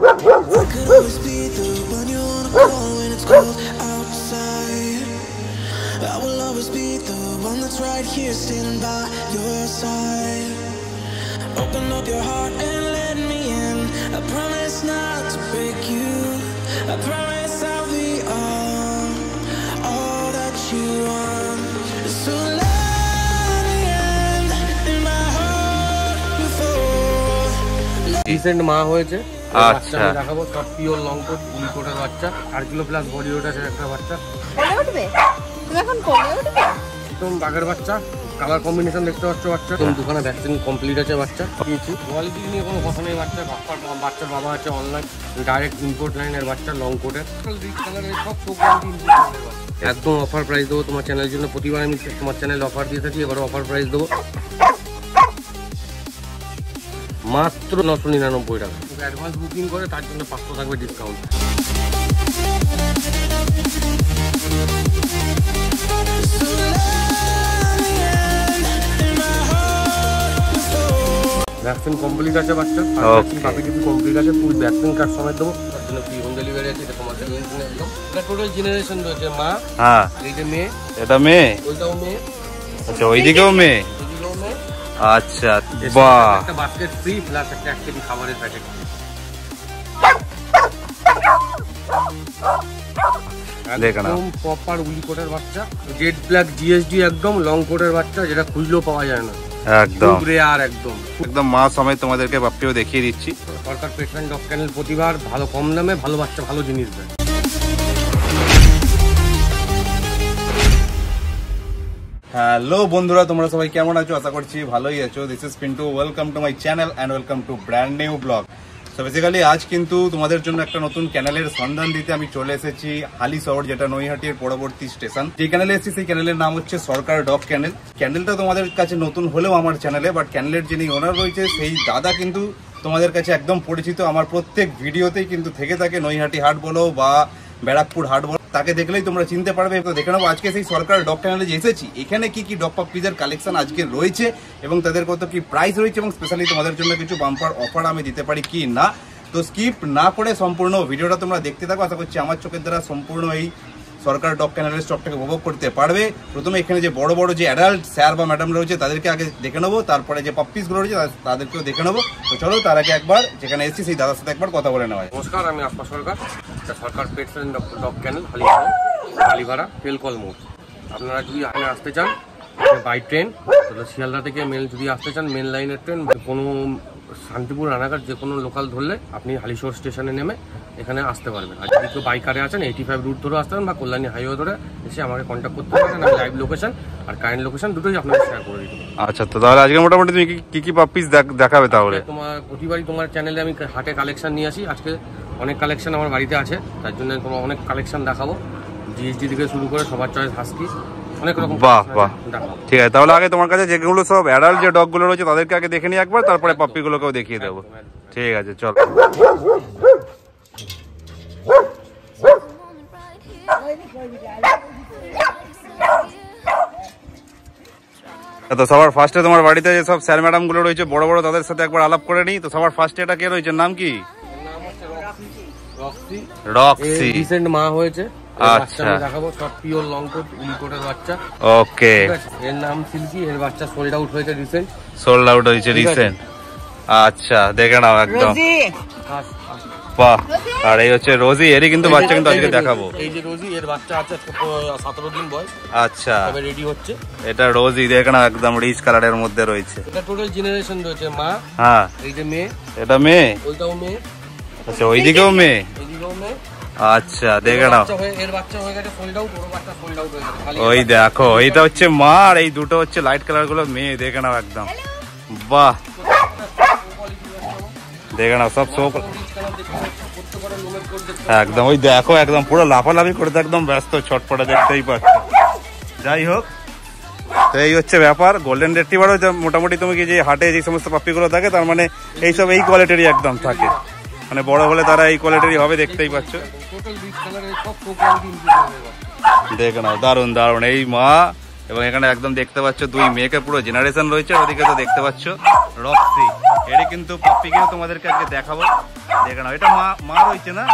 could always be the one you wanna call when it's cold outside. I will always be the one that's right here standing by your side. Open up your heart and let me in. I promise not to break you. I promise I'll be all that you want. So let me in my heart before. Recent মা হয়েছে। আচ্ছা দেখাবো সব pure long coat উল কোটের বাচ্চা 8 kilo plus body weight আছে একটা বাচ্চা। কোলে উঠবে? তুমি এখন কোলে উঠবে? একদম বাঘের বাচ্চা, কালার কম্বিনেশন দেখতে পাচ্ছ বাচ্চা। দোকানে ভ্যাকসিন কমপ্লিট আছে বাচ্চা দিয়েছি। কোয়ালিটি নিয়ে কোনো কথা নেই বাচ্চা। বাচ্চার বাবা আছে অনলাইন ডাইরেক্ট ইম্পোর্ট লাইনের বাচ্চা লং কোটের রিচ কালারের সব একদম অফার প্রাইস দেবো তোমার চ্যানেলের জন্য। প্রতিবার আমি তোমার চ্যানেলে অফার দিয়ে থাকি, এবারও অফার প্রাইস দেবো মাত্র 999 টাকা। অ্যাডভান্স বুকিং করে তার জন্য 500 থাকবে ডিসকাউন্ট। ভ্যাকসিন কমপ্লিট আছে বাচ্চা, পাপি টিপি কমপ্লিট আছে, ফুল ভ্যাকসিন কার্ড সমেত দেবো। তার জন্য ফ্রি হোম ডেলিভারি আছে। এটা তোমাদের একদম এটা টোটাল জেনারেশন রয়েছে। মা, হ্যাঁ এই যে মেয়ে, এটা মেয়ে, ওইটাও মেয়ে, আচ্ছা ওইদিকেও মেয়ে। এদিকেও মেয়ে। আচ্ছা বাহ, একটা বাস্কেট ফ্রি প্লাস একটা 1 কেজি খাবারের প্যাকেট। একদম প্রপার উলি কোটের বাচ্চা, জেড ব্ল্যাক জিএসডি একদম লং কোটের বাচ্চা, যেটা খুঁজলেও পাওয়া যায় না। একদম রেয়ার একদম একদম মা সময় তোমাদেরকে বাপ্পিও দেখিয়ে দিচ্ছি। সরকার পেট্রেন ডগ ক্যানেল প্রতিবার ভালো কম দামে ভালো বাচ্চা ভালো জিনিস দেয়। হ্যালো বন্ধুরা, তোমরা সবাই কেমন আছো? আশা করছি ভালোই আছো। This is Pintu, welcome to my channel and welcome to brand new blog. So basically আজ কিন্তু তোমাদের জন্য একটা নতুন ক্যানেলের সন্ধান দিতে আমি চলে এসেছি হালিশহর, যেটা নৈহাটির পরবর্তী স্টেশন। যে ক্যানেলে এসেছি সেই ক্যানেলের নাম হচ্ছে সরকার ডগ ক্যানেল। ক্যানেলটা তোমাদের কাছে নতুন হলেও আমার চ্যানেলে, বাট ক্যানেলের যিনি ওনার রয়েছে সেই দাদা কিন্তু তোমাদের কাছে একদম পরিচিত। আমার প্রত্যেক ভিডিওতেই কিন্তু থেকে থাকে, নৈহাটি হাট বলো বা ব্যারাকপুর হাট বলো, তাকে দেখলেই তোমরা চিনতে পারবে। তো দেখে নেবো আজকে সেই সরকার ডগ ক্যানেলে যে এসেছি এখানে কি কি ডগ পাপ্পিজের কালেকশন আজকে রয়েছে এবং তাদের কত কি প্রাইস রয়েছে, এবং স্পেশালি তোমাদের জন্য কিছু বাম্পার অফার আমি দিতে পারি কি না। তো স্কিপ না করে সম্পূর্ণ ভিডিওটা তোমরা দেখতে থাকো। আশা করছি আমার চোখের দ্বারা সম্পূর্ণ এই সরকার ডগ ক্যানেলের স্টকটাকে উপভোগ করতে পারবে। প্রথমে এখানে যে বড় বড় যে অ্যাডাল্ট স্যার বা ম্যাডাম রয়েছে তাদেরকে আগে দেখে নেবো, তারপরে যে পাপ্পিসগুলো রয়েছে তাদেরকেও দেখে নেবো। তো চলো তার আগে একবার যেখানে এসেছি সেই দাদার সাথে একবার কথা বলে নেওয়া হয়। নমস্কার, আমি আসমা সরকার, সরকার পেট্রেন ডগ ক্যানেল কালীভাড়া তেলকল মোড়। আপনারা যদি এখানে আসতে চান বাই ট্রেন, তাহলে শিয়ালদা থেকে মেল যদি আসতে চান মেন লাইনের ট্রেন, কোনো শান্তিপুর রানাঘাট যে কোনো লোকাল ধরলে আপনি হালিশহর স্টেশনে নেমে এখানে আসতে পারবেন। আর যদি কেউ বাইকারে আছেন 85 রুট ধরে আসতে পারেন বা কল্যাণী হাইওয়ে ধরে এসে আমাকে কন্ট্যাক্ট করতে পারেন। আমি লাইভ লোকেশন আর কারেন্ট লোকেশন দুটোই আপনাকে শেয়ার করে দিতে পারি। আচ্ছা, তো তাহলে আজকে মোটামুটি তুমি কি কি পাপ্পিস দেখাবে? তাহলে তোমার প্রতিবারই তোমার চ্যানেলে আমি হাটে কালেকশন নিয়ে আসি। আজকে অনেক কালেকশন আমার বাড়িতে আছে, তার জন্য তোমার অনেক কালেকশন দেখাবো। জিএসডি থেকে শুরু করে সবার চয়েস হাস্কি অনেক রকম। বাহ বাহ, ঠিক আছে। তাহলে আগে তোমার কাছে যেগুলো সব অ্যাডাল্ট যে ডগ গুলো রয়েছে তাদেরকে আগে দেখে নিই একবার, তারপরে পাপ্পি গুলোকেও দেখিয়ে দেবো। ঠিক আছে চল। তো সবার ফার্স্টে তোমার বাড়িতে যে সব স্যার ম্যাডাম গুলো রয়েছে বড় বড়, তাদের সাথে একবার আলাপ করে নিই। তো সবার ফার্স্টে এটা কে রয়েছে, নাম কি? রক্সি। রিসেন্ট মা হয়েছে। আচ্ছা, দেখাবো সব পিওর লং কোট উলি কোটের বাচ্চা। ওকে, এর নাম সিল্কি। এর বাচ্চা সোল্ড আউট হয়েছে রিসেন্ট। সোল্ড আউট হয়েছে রিসেন্ট। আচ্ছা, দেখে নাও একদম বাহ। আর এই হচ্ছে রোজি, এরই কিন্তু বাচ্চা কিন্তু আজকে দেখাবো। এই যে রোজি, এর বাচ্চা আছে 17 দিন বয়স। আচ্ছা, তবে রেডি হচ্ছে। এটা রোজি, দেখে নাও একদম রিচ কালারের মধ্যে রয়েছে। এটা টোটাল জেনারেশন রয়েছে। মা, হ্যাঁ এই যে মেয়ে, এটা মেয়ে, ওইটাও মেয়ে, আচ্ছা ওইদিকেও মেয়ে, এদিকেও মেয়ে। আচ্ছা, দেখে নাও এর বাচ্চা হয়ে গেছে সোল্ড আউট, ওর বাচ্চা সোল্ড আউট হয়ে গেছে। ওই দেখো, এইটা হচ্ছে মা আর এই দুটো হচ্ছে লাইট কালার গুলো মেয়ে। দেখে নাও একদম বাহ, দেখে নাও সব শো একদম। ওই দেখো একদম পুরো লাফালাফি করতে একদম ব্যস্ত, ছটপটে দেখতেই পাচ্ছ। যাই হোক, তো এই হচ্ছে ব্যাপার। গোল্ডেন রিট্রিভারও মোটামুটি তুমি কি যে হাটে যে সমস্ত পাপ্পিগুলো থাকে তার মানে এইসব এই কোয়ালিটিরই একদম থাকে, মানে বড় হলে তারা এই কোয়ালিটিরই হবে, দেখতেই পাচ্ছ। দেখে নাও দারুন দারুন এই মা, এবং এখানে একদম দেখতে পাচ্ছ দুই মেয়েকে পুরো জেনারেশন রয়েছে। ওদিকে তো দেখতে পাচ্ছ রক্সি। এটা কিন্তু পাপ্পিকেও তোমাদেরকে আজকে দেখাবো। দেখে নাও, এটা মা রয়েছে না,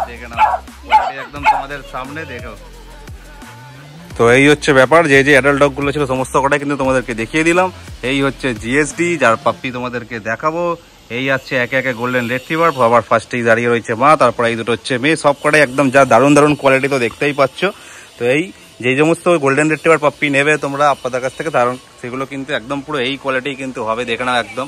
দেখে নাও একদম তোমাদের সামনে দেখো। তো এই হচ্ছে ব্যাপার, যে অ্যাডাল্ট ডগ গুলো ছিল সমস্ত কটাই কিন্তু তোমাদেরকে দেখিয়ে দিলাম। এই হচ্ছে জিএসডি, যার পাপ্পি তোমাদেরকে দেখাবো। এই আছে একে একে গোল্ডেন রিট্রিভার, আবার ফার্স্টেই দাঁড়িয়ে রয়েছে মা, তারপর এই দুটো হচ্ছে মেয়ে। সব কটাই একদম যা দারুণ দারুণ কোয়ালিটি তো দেখতেই পাচ্ছ। তো এই যে সমস্ত গোল্ডেন রিট্রিভার পাপ্পি নেবে তোমরা আপনাদের কাছ থেকে, কারণ সেগুলো কিন্তু একদম পুরো এই কোয়ালিটি কিন্তু হবে, দেখে নাও একদম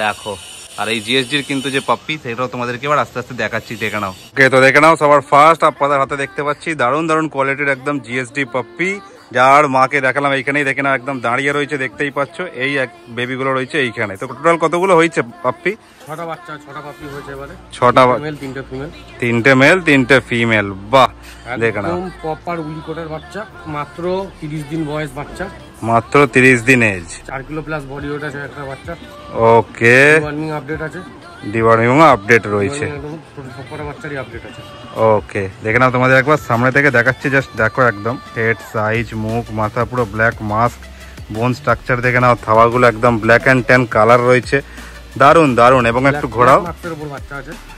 দেখো। আর এই জিএসডির কিন্তু যে পাপ্পি সেটাও তোমাদেরকে এবার আস্তে আস্তে দেখাচ্ছি, দেখে নাও। ওকে, তো দেখে নাও সবার ফার্স্ট আপনাদের হাতে দেখতে পাচ্ছি দারুণ দারুণ কোয়ালিটির একদম জিএসডি পাপ্পি, যার মাকে দেখালাম এইখানেই, দেখে নাও একদম দাঁড়িয়ে রয়েছে, দেখতেই পাচ্ছ। এই এক বেবিগুলো রয়েছে এইখানে। তো টোটাল কতগুলো হয়েছে পাপ্পি? 6টা বাচ্চা, 6টা পাপ্পি হয়েছে এবারে। 6টা মেল, 3টে ফিমেল। 3টে মেল 3টে ফিমেল, বাহ দেখে নাও। একদম প্রপার উইলিকটের বাচ্চা, মাত্র 30 দিন বয়স বাচ্চা, মাত্র 30 দিন age, 4 kilo plus body weight আছে একটা বাচ্চা। ওকে, ডিওয়ার্মিং আপডেট আছে, ডিওয়ার্মিং আপডেট রয়েছে, সবকটা বাচ্চারই আপডেট আছে। ওকে, দেখে নাও তোমাদের একবার সামনে থেকে দেখাচ্ছি, জাস্ট দেখো একদম হেড সাইজ, মুখ, মাথা পুরো ব্ল্যাক, মাস্ক, বোন স্ট্রাকচার দেখে নাও, থাবাগুলো একদম ব্ল্যাক অ্যান্ড ট্যান কালার রয়েছে, দারুন দারুন। এবং একটু ঘোরাও,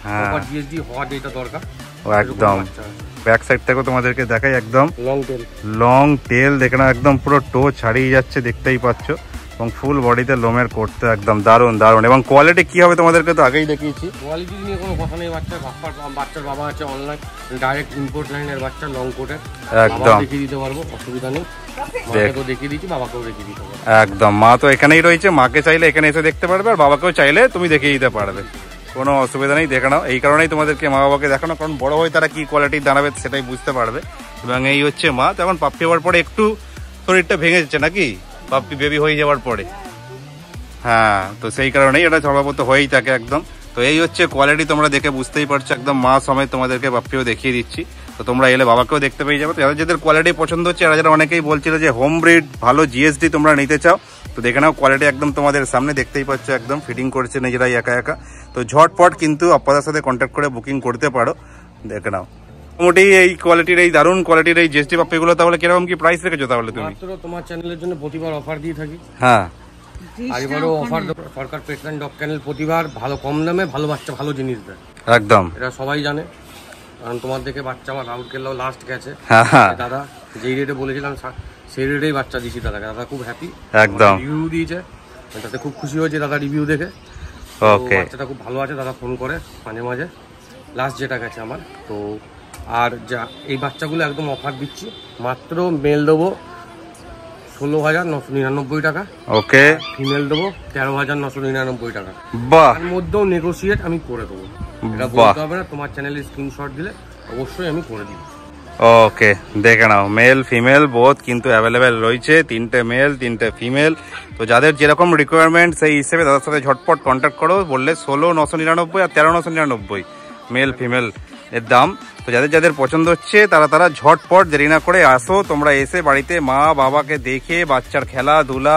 হ্যাঁ জিএসডি হওয়া যেটা দরকার একদম। ব্যাক সাইড থেকেও তোমাদেরকে দেখাই, একদম লং টেল দেখে নাও, একদম পুরো টো ছাড়িয়ে যাচ্ছে, দেখতেই পাচ্ছ। এবং ফুল বডিতে লোমের করতে একদম দারুন দারুন। এবং কোয়ালিটি কি হবে তোমাদেরকে তো আগেই দেখিয়েছি, কোয়ালিটি নিয়ে কোনো কথা নেই। বাচ্চার বাবা আছে অনলাইন ডাইরেক্ট ইম্পোর্ট লাইনের বাচ্চা, লং কোটের, একদম দেখিয়ে দিতে পারবো, অসুবিধা নেই। দেখিয়ে দিচ্ছি, বাবাকেও দেখিয়ে দিতে পারবো একদম। মা তো এখানেই রয়েছে, মাকে চাইলে এখানে এসে দেখতে পারবে, আর বাবাকেও চাইলে তুমি দেখিয়ে দিতে পারবে, কোনো অসুবিধা নেই। দেখে নাও, এই কারণেই তোমাদেরকে মা বাবাকে দেখানো, কারণ বড় হয়ে তারা কি কোয়ালিটি দাঁড়াবে সেটাই বুঝতে পারবে। এবং এই হচ্ছে মা। তখন পাপ্পি হওয়ার পরে একটু শরীরটা ভেঙে যাচ্ছে নাকি, পাপ্পি বেবি হয়ে যাওয়ার পরে, হ্যাঁ, তো সেই কারণেই এটা স্বভাবত হয়েই থাকে একদম। তো এই হচ্ছে কোয়ালিটি, তোমরা দেখে বুঝতেই পারছো, একদম মা সমেত তোমাদেরকে পাপ্পিও দেখিয়ে দিচ্ছি। তো তোমরা এলে বাবাকেও দেখতে পেয়ে যাবে। তো যাদের কোয়ালিটি পছন্দ হচ্ছে, যারা অনেকেই বলছিল যে হোম ব্রিড ভালো জিএসডি তোমরা নিতে চাও, তো দেখে নাও কোয়ালিটি একদম তোমাদের সামনে, দেখতেই পাচ্ছ একদম ফিটিং করছে নিজেরাই একা একা। তো ঝটপট কিন্তু আপনাদের সাথে কন্ট্যাক্ট করে বুকিং করতে পারো, দেখে নাও। মোটামুটি এই কোয়ালিটির, এই দারুণ কোয়ালিটির এই জিএসডি পাপ্পিগুলো তাহলে কিরকম কি প্রাইস রেখেছো তাহলে তুমি? মাত্র তোমার চ্যানেলের জন্য প্রতিবার অফার দিয়ে থাকি। হ্যাঁ, এবারও অফার, সরকার পেট্রান ডগ ক্যানেল প্রতিবার ভালো কম দামে ভালো বাচ্চা ভালো জিনিস দেয়, একদম এটা সবাই জানে। কারণ তোমার দেখে বাচ্চা আমার রাউরকেল্লাও লাস্ট গেছে, হ্যাঁ, দাদা যেই রেটে বলেছিলাম সেই রেটেই বাচ্চা দিয়েছি দাদাকে, দাদা খুব হ্যাপি, একদম রিভিউ দিয়েছে, তাতে খুব খুশি হয়েছে দাদা রিভিউ দেখে। ওকে, বাচ্চাটা খুব ভালো আছে, দাদা ফোন করে মাঝে মাঝে, লাস্ট যেটা গেছে আমার। তো আর যা এই বাচ্চাগুলো একদম অফার দিচ্ছি, মাত্র মেল দেবো 16,999 টাকা, ওকে, ফিমেল দেবো 13,999 টাকা। বাহ, তার মধ্যেও নেগোসিয়েট আমি করে দেবো, এটা বলতে হবে না, তোমার চ্যানেলে স্ক্রিনশট দিলে অবশ্যই আমি করে দিই। ওকে, দেখে নাও মেল ফিমেল বোথ কিন্তু অ্যাভেলেবেল রয়েছে, 3টে মেল 3টে ফিমেল। তো যাদের যেরকম রিকোয়ারমেন্ট সেই হিসেবে তাদের সাথে ঝটপট কন্ট্যাক্ট করো, বললে 16,999 আর 13,999 মেল ফিমেল এর দাম। তো যাদের যাদের পছন্দ হচ্ছে তারা ঝটপট দেরি না করে আসো, তোমরা এসে বাড়িতে মা বাবাকে দেখে, বাচ্চার খেলাধুলা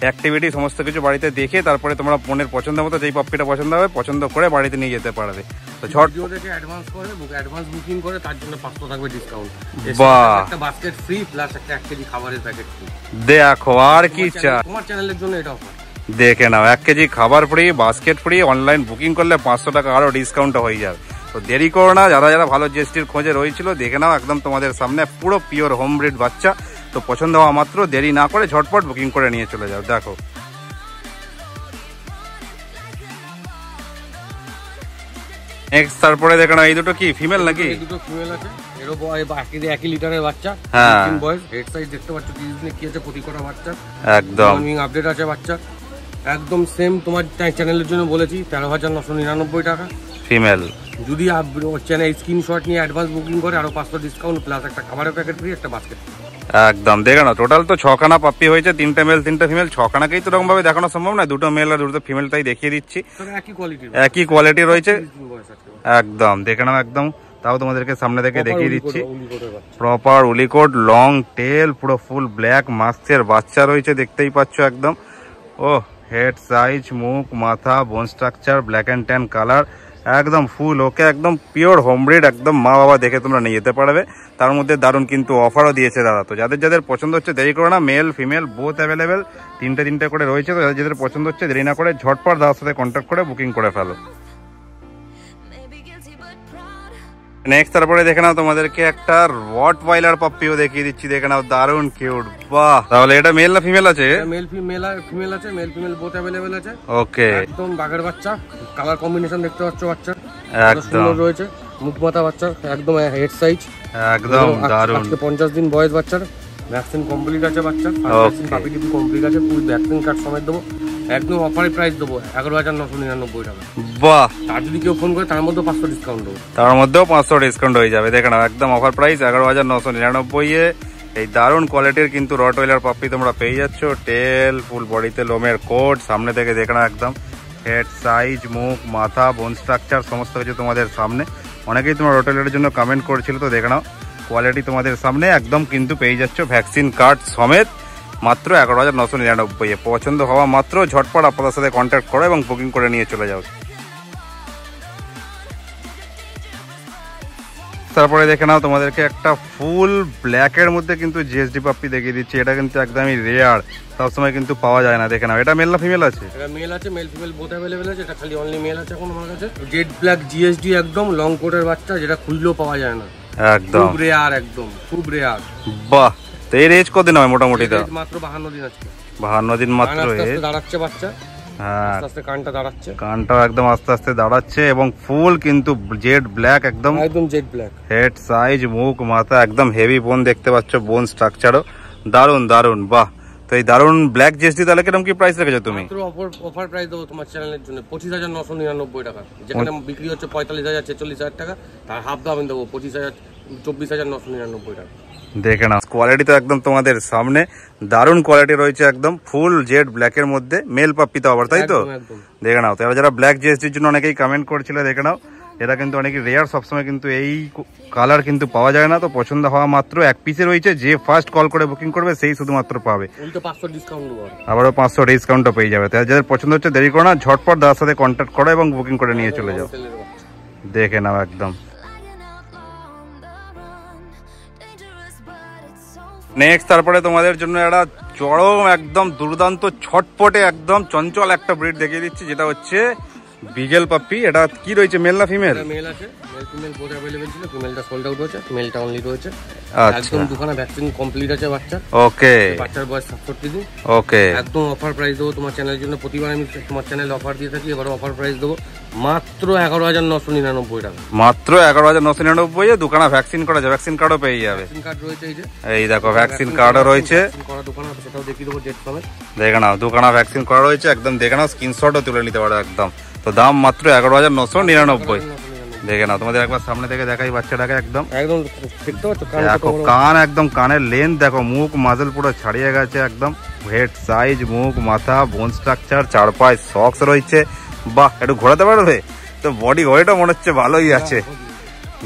অ্যাক্টিভিটি সমস্ত কিছু বাড়িতে দেখে, তারপরে তোমরা মনের পছন্দ মতো যেই পাপ্পিটা পছন্দ হবে পছন্দ করে বাড়িতে নিয়ে যেতে পারবে। তো ভিডিও দেখে অ্যাডভান্স বুকিং করে তার জন্য 500 থাকবে ডিসকাউন্ট, বাহ, একটা বাস্কেট ফ্রি প্লাস একটা 1 কেজি খাবারের প্যাকেট ফ্রি। দেখো আর কি চাই, তোমার চ্যানেলের জন্য এটা অফার। দেখে নাও 1 কেজি খাবার free, basket free, online booking করলে 500 টাকা আরো ডিসকাউন্ট হয়ে যাবে। তো দেরি করো না, যারা ভালো জিএসটির খোঁজে রয়েছিল, দেখে নাও একদম তোমাদের সামনে পুরো পিওর হোম ব্রিড বাচ্চা। তো পছন্দ হওয়া মাত্র দেরি না করে ঝটপট বুকিং করে নিয়ে চলে যাও। দেখো নেক্সট, তারপরে দেখে নাও এই দুটো কি ফিমেল নাকি? এই দুটো ফিমেল আছে, এরও একই লিটারের বাচ্চা, হ্যাঁ, বয়স, হেড সাইজ দেখতে পাচ্ছ 30 দিনে কি আছে প্রতি কটা বাচ্চা, একদম আপডেট আছে বাচ্চা, একদম সেম তোমার চ্যানেলের জন্য বলেছি 13,999 টাকা ফিমেল। যদি চ্যানেল স্ক্রিনশট নিয়ে অ্যাডভান্স বুকিং করে আরো 500 ডিসকাউন্ট প্লাস একটা খাবারের প্যাকেট ফ্রি, একটা বাস্কেট। একদম দেখে নাও টোটাল তো 6খানা পাপ্পি হয়েছে, 3টে মেল 3টে ফিমেল। 6খানাকেই তো এরকম ভাবে দেখানো সম্ভব না, 2টো মেল আর 2টো ফিমেল, তাই দেখিয়ে দিচ্ছি। একই কোয়ালিটি রয়েছে, একদম দেখে নাও একদম। তাও তোমাদেরকে সামনে থেকে দেখিয়ে দিচ্ছি, প্রপার উলিকোট, লং টেল, পুরো ফুল ব্ল্যাক মাস্কের বাচ্চা রয়েছে, দেখতেই পাচ্ছ একদম। ও হেড সাইজ, মুখ, মাথা, বোন structure, black and tan colour, একদম ফুল ওকে, একদম পিওর হোমব্রিড, একদম মা বাবা দেখে তোমরা নিয়ে যেতে পারবে। তার মধ্যে দারুণ কিন্তু অফারও দিয়েছে দাদা। তো যাদের যাদের পছন্দ হচ্ছে দেরি করো না, মেল ফিমেল বোথ অ্যাভেলেবেল, তিনটে করে রয়েছে। তো যাদের যাদের পছন্দ হচ্ছে দেরি না করে ঝটপট দাদার সাথে কন্ট্যাক্ট করে বুকিং করে ফেলো। নেক্সট তারপরে দেখে নাও তোমাদেরকে একটা রটওয়াইলার পাপ্পিও দেখিয়ে দিচ্ছি, দেখে নাও দারুণ কিউট। বাহ, তাহলে এটা মেল না ফিমেল আছে? মেল ফিমেল আছে, মেল ফিমেল বোথ अवेलेबल আছে। ওকে, একদম বাঘের বাচ্চা, কালার কম্বিনেশন দেখতে পাচ্ছ বাচ্চা একদম রয়েছে, মুখ মাথা বাচ্চা একদম হেড সাইজ, একদম দারুণ। আজকে 50 দিন বয়স বাচ্চার, ভ্যাকসিন কমপ্লিট আছে বাচ্চা, ভ্যাকসিন পাপি টিপি কমপ্লিট আছে, ফুল ভ্যাকসিন কার্ড সমেত দেবো। একদম অফারে প্রাইস দেবো 11,999 টাকা। বাহ, তার যদি কেউ ফোন করে তার মধ্যে 500 ডিসকাউন্ট দেবো, তার মধ্যেও 500 ডিসকাউন্ট হয়ে যাবে। দেখে নাও একদম অফার প্রাইস 11,999 এ এই দারুণ কোয়ালিটির কিন্তু রটওয়াইলার পাপ্পি তোমরা পেয়ে যাচ্ছ। টেল, ফুল বডিতে লোমের কোট, সামনে থেকে দেখে নাও একদম হেড সাইজ, মুখ মাথা বোন স্ট্রাকচার সমস্ত কিছু তোমাদের সামনে। অনেকেই তোমার রটওয়াইলারের জন্য কমেন্ট করেছিল, তো দেখে নাও কোয়ালিটি তোমাদের সামনে একদম কিন্তু পেয়ে যাচ্ছ ভ্যাকসিন কার্ড সমেত মাত্র 11,999 এ। পছন্দ হওয়া মাত্র ঝটপট আপনাদের সাথে কন্ট্যাক্ট করো এবং বুকিং করে নিয়ে চলে যাও। তারপরে দেখে নাও তোমাদেরকে একটা ফুল ব্ল্যাকের মধ্যে কিন্তু জিএসডি পাপ্পি দেখিয়ে দিচ্ছি। এটা কিন্তু একদমই রেয়ার, সবসময় কিন্তু পাওয়া যায় না। দেখে নাও এটা মেল না ফিমেল আছে? এটা মেল আছে, মেল ফিমেল বোথ अवेलेबल আছে। এটা খালি অনলি মেল আছে এখন আমার কাছে। জেড ব্ল্যাক জিএসডি একদম লং কোটের বাচ্চা, যেটা খুললেও পাওয়া যায় না, একদম খুব রেয়ার, একদম খুব রেয়ার। বাহ, তো এর এজ কতদিন হয় মোটামুটি? মাত্র 52 দিন আজকে, 52 দিন মাত্র এজ। দাঁড়াচ্ছে বাচ্চা, হ্যাঁ আস্তে আস্তে কানটা দাঁড়াচ্ছে, কানটাও একদম আস্তে আস্তে দাঁড়াচ্ছে এবং ফুল কিন্তু জেড ব্ল্যাক, একদম জেড ব্ল্যাক হেড সাইজ, মুখ মাথা একদম হেভি বোন দেখতে পাচ্ছ, বোন স্ট্রাকচারও দারুণ দারুণ। বাহ, তো এই দারুণ ব্ল্যাক জিএসডি তাহলে কিরকম কি প্রাইস রেখেছো তুমি? মাত্র অফার প্রাইস দেবো তোমার চ্যানেলের জন্য 25,999 টাকা। যেখানে বিক্রি হচ্ছে 45,000 46,000 টাকা, তার হাফ দাম দেবো 24,999 টাকা। দেখে নাও কোয়ালিটি তো একদম তোমাদের সামনে দারুণ কোয়ালিটি রয়েছে, একদম ফুল জেড ব্ল্যাকের মধ্যে মেল পাপ্পি তো আবার, তাই তো? দেখে নাও, তো যারা ব্ল্যাক জিএসডির জন্য অনেকেই কমেন্ট করেছিল, দেখে নাও এটা কিন্তু অনেক রেয়ার, সবসময় কিন্তু এই কালার কিন্তু পাওয়া যায় না। তো পছন্দ হওয়া মাত্র এক পিসে রয়েছে, যে ফার্স্ট কল করে বুকিং করবে সেই শুধুমাত্র পাবে। আবারও 500 ডিসকাউন্টও পেয়ে যাবে। তাই যাদের পছন্দ হচ্ছে দেরি করো না, ঝটপট দাদার সাথে কন্ট্যাক্ট করো এবং বুকিং করে নিয়ে চলে যাও। দেখে নাও একদম। নেক্সট তারপরে তোমাদের জন্য একটা চরম একদম দুর্দান্ত ছটপটে একদম চঞ্চল একটা ব্রিড দেখিয়ে দিচ্ছি, যেটা হচ্ছে বিগেল পাপ্পি। এটা কি রয়েছে, মেল না ফিমেল? মেল আছে, মেল ফিমেল বোথ अवेलेबल ছিল, ফিমেলটা সোল্ড আউট হয়েছে, মেলটা অনলি রয়েছে। আচ্ছা, একদম দুখানা ভ্যাকসিন কমপ্লিট আছে বাচ্চা। ওকে, বাচ্চার বয়স 67 দিন। ওকে, একদম অফার প্রাইস দেবো তোমার চ্যানেলের জন্য। প্রতিবার আমি তোমার চ্যানেলে অফার দিয়ে থাকি, এবারে অফার প্রাইস দেবো মাত্র 11,999 টাকা। মাত্র 11,999 এ দুখানা ভ্যাকসিন করা যাবে, ভ্যাকসিন কার্ডও পেয়ে যাবে। ভ্যাকসিন কার্ড রয়েছে, এই যে এই দেখো ভ্যাকসিন কার্ডও রয়েছে, করা দোকান আছে, সেটাও দেখিয়ে দেবো জেট সমেত। দেখে নাও দুখানা ভ্যাকসিন করা রয়েছে, একদম দেখে নাও, স্ক্রিনশটও তুলে নিতে পারো একদম। তো দাম মাত্র 11,999। দেখে নাও, তোমাদের একবার সামনে থেকে দেখাই বাচ্চাটাকে, একদম একদম দেখতে পাচ্ছ দেখো কান, একদম কানের লেন্থ দেখো, মুখ মাজল পুরো ছাড়িয়ে গেছে একদম, হেড সাইজ, মুখ মাথা বোন স্ট্রাকচার, চার পায়ে সক্স রয়েছে। বাহ, একটু ঘোরাতে পারবে তো? বডি ওয়েটও মনে হচ্ছে ভালোই আছে।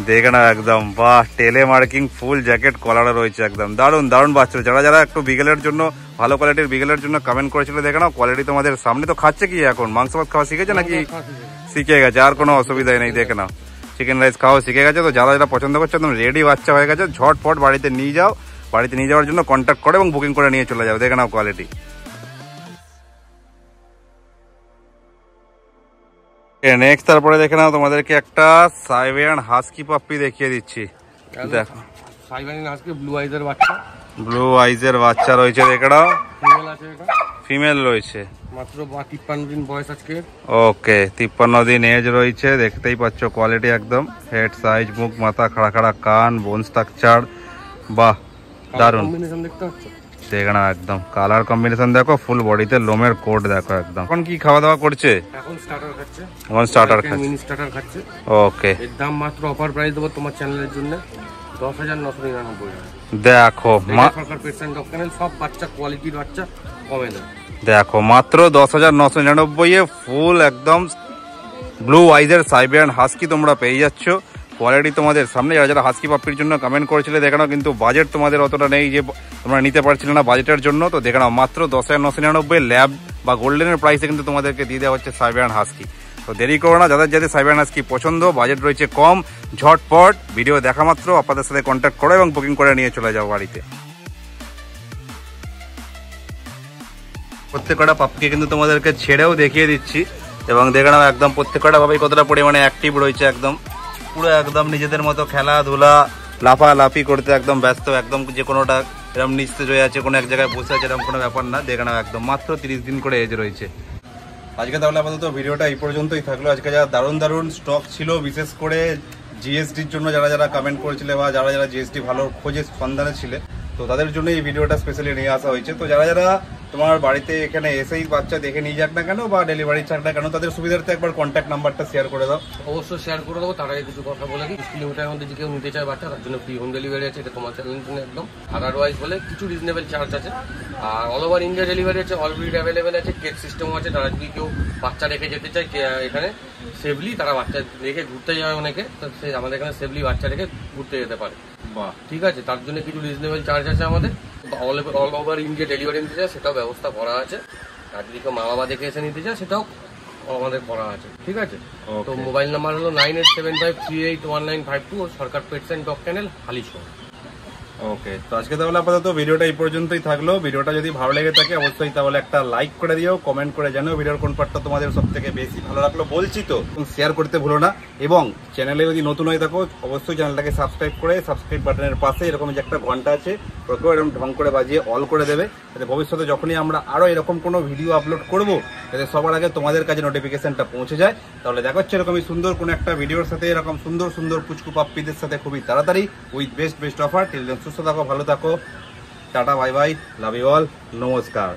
দেখে নাও একদম, বাহ, টেলে মার্কিং, ফুল জ্যাকেট, কলারও রয়েছে, একদম দারুণ দারুণ বাচ্চা। যারা যারা একটু বিগেলের জন্য, ভালো কোয়ালিটির বিগেলের জন্য কমেন্ট করেছিল, দেখে নাও কোয়ালিটি তোমাদের সামনে। তো খাচ্ছে কি এখন, মাংস ভাত খাওয়া শিখেছে নাকি? শিখে গেছে, আর কোনো অসুবিধাই নেই। দেখে নাও চিকেন রাইস খাওয়া শিখে গেছে। তো যারা যারা পছন্দ করছে একদম রেডি বাচ্চা হয়ে গেছে, ঝটপট বাড়িতে নিয়ে যাও। বাড়িতে নিয়ে যাওয়ার জন্য কন্ট্যাক্ট করে এবং বুকিং করে নিয়ে চলে যাও। দেখে নাও কোয়ালিটি। নেক্সট তারপরে দেখে নাও তোমাদেরকে একটা সাইবেরিয়ান হাস্কি পাপ্পি দেখিয়ে দিচ্ছি। দেখো সাইবেরিয়ান হাস্কি ব্লু আইজের বাচ্চা, ব্লু আইজের বাচ্চা রয়েছে, দেখে নাও ফিমেল আছে, এটা ফিমেল রয়েছে, মাত্র 53 দিন বয়স আজকে। ওকে, 53 দিন এজ রয়েছে। দেখতেই পাচ্ছ কোয়ালিটি একদম, হেড সাইজ, মুখ মাথা, খাড়া খাড়া কান, বোন স্ট্রাকচার। বাহ, দারুন কম্বিনেশন দেখতে পাচ্ছ, দেখে নাও একদম কালার কম্বিনেশন দেখো, ফুল বডিতে লোমের কোট দেখো একদম। এখন কি খাওয়া দাওয়া করছে? এখন স্টার্টার খাচ্ছে, এখন স্টার্টার খাচ্ছে, মিনি স্টার্টার খাচ্ছে। ওকে, এর দাম মাত্র অফার প্রাইস দেবো তোমার চ্যানেলের জন্য 10,999 টাকা। দেখো সরকার পেট্রেন্ট অফ চ্যানেল, সব বাচ্চা কোয়ালিটির বাচ্চা কমে দেয়। দেখো মাত্র 10,999 এ ফুল একদম ব্লু আইজের সাইবেরিয়ান হাস্কি তোমরা পেয়ে যাচ্ছ। কোয়ালিটি তোমাদের সামনে। যারা যারা হাস্কি পাপ্পির জন্য কমেন্ট করেছিলে, দেখানো কিন্তু বাজেট তোমাদের অতটা নেই যে তোমরা নিতে পারছিলে না বাজেটের জন্য, তো দেখানো মাত্র 10,999 ল্যাব বা গোল্ডেনের প্রাইসে কিন্তু তোমাদেরকে দিয়ে দেওয়া হচ্ছে সাইবেরিয়ান হাস্কি। তো দেরি করো না, যাদের যাদের সাইবেরিয়ান হাস্কি পছন্দ, বাজেট রয়েছে কম, ঝটপট ভিডিও দেখা মাত্র আপনাদের সাথে কন্ট্যাক্ট করো এবং বুকিং করে নিয়ে চলে যাও বাড়িতে। প্রত্যেকটা পাপ্পিকে কিন্তু তোমাদেরকে ছেড়েও দেখিয়ে দিচ্ছি এবং দেখে নাও একদম প্রত্যেকটা পাপি কতটা পরিমাণে অ্যাক্টিভ রয়েছে, একদম পুরো একদম নিজেদের মতো খেলাধুলা লাফালাফি করতে একদম ব্যস্ত, একদম যে কোনোটা এরকম নিস্তেজ হয়ে আছে, কোনো এক জায়গায় বসে আছে এরকম কোনো ব্যাপার না। দেখে নাও একদম মাত্র 30 দিন করে এজ রয়েছে। আজকে তাহলে আপাতত ভিডিওটা এই পর্যন্তই থাকলো। আজকে যা দারুণ দারুণ স্টক ছিল, বিশেষ করে জিএসটির জন্য যারা যারা কমেন্ট করেছিলে বা যারা যারা জিএসটি ভালো খোঁজে সন্ধানে ছিলে, তো তাদের জন্য এই ভিডিওটা স্পেশালি নিয়ে আসা হয়েছে। তো যারা যারা তোমার বাড়িতে এখানে এসেই বাচ্চা দেখে নিয়ে যাক না কেন বা ডেলিভারি চাক না কেন, তাদের সুবিধার্থে একবার কন্ট্যাক্ট নাম্বারটা শেয়ার করে দাও। অবশ্যই শেয়ার করে দেবো। তার আগে কিছু কথা বলে দিই, 20 কিলোমিটার মধ্যে যে কেউ নিতে চায় বাচ্চা, তার জন্য ফ্রি হোম ডেলিভারি আছে, এটা তোমার চ্যানেল একদম। আদারওয়াইজ বলে কিছু রিজনেবল চার্জ আছে। আর অল ওভার ইন্ডিয়া ডেলিভারি আছে, অল ব্রিড অ্যাভেলেবেল আছে, কেক সিস্টেমও আছে। তারা যদি কেউ বাচ্চা রেখে যেতে চায় এখানে সেফলি, তারা বাচ্চা রেখে ঘুরতে যায় অনেকে, তো সে আমাদের এখানে সেফলি বাচ্চা রেখে ঘুরতে যেতে পারে। বাহ, ঠিক আছে, তার জন্য কিছু রিজনেবল চার্জ আছে আমাদের। অল ওভার ইন্ডিয়া ডেলিভারি নিতে চায় সেটাও ব্যবস্থা করা আছে। আর যদি কেউ মা বাবা দেখে এসে নিতে চায় সেটাও আমাদের করা আছে। ঠিক আছে, তো মোবাইল নাম্বার হলো 9875381952 ও Sarkar pets and dog kennel, Halisahar. Okay, তো আজকে তাহলে আপাতত ভিডিওটা এই পর্যন্তই থাকলো। ভিডিওটা যদি ভালো লেগে থাকে অবশ্যই তাহলে একটা লাইক করে দিও, কমেন্ট করে জানিও ভিডিওর কোন পার্টটা তোমাদের সব থেকে বেশি ভালো লাগলো। বলছি তো, শেয়ার করতে ভুলো না এবং চ্যানেলে যদি নতুন হয়ে থাকো অবশ্যই চ্যানেলটাকে সাবস্ক্রাইব করে সাবস্ক্রাইব বাটনের পাশে এরকম যে একটা ঘন্টা আছে ওকেও এরকম ঢং করে বাজিয়ে অল করে দেবে, যাতে ভবিষ্যতে যখনই আমরা আরো এরকম কোনো ভিডিও আপলোড করব যাতে সবার আগে তোমাদের কাছে নোটিফিকেশনটা পৌঁছে যায়। তাহলে দেখা হচ্ছে এরকমই সুন্দর কোনো একটা ভিডিওর সাথে, এরকম সুন্দর সুন্দর পুচকু পাপ্পিদের সাথে খুবই তাড়াতাড়ি with best offer. Till then সুস্থ থাকো, ভালো থাকো, টাটা, bye bye, love you all, নমস্কার।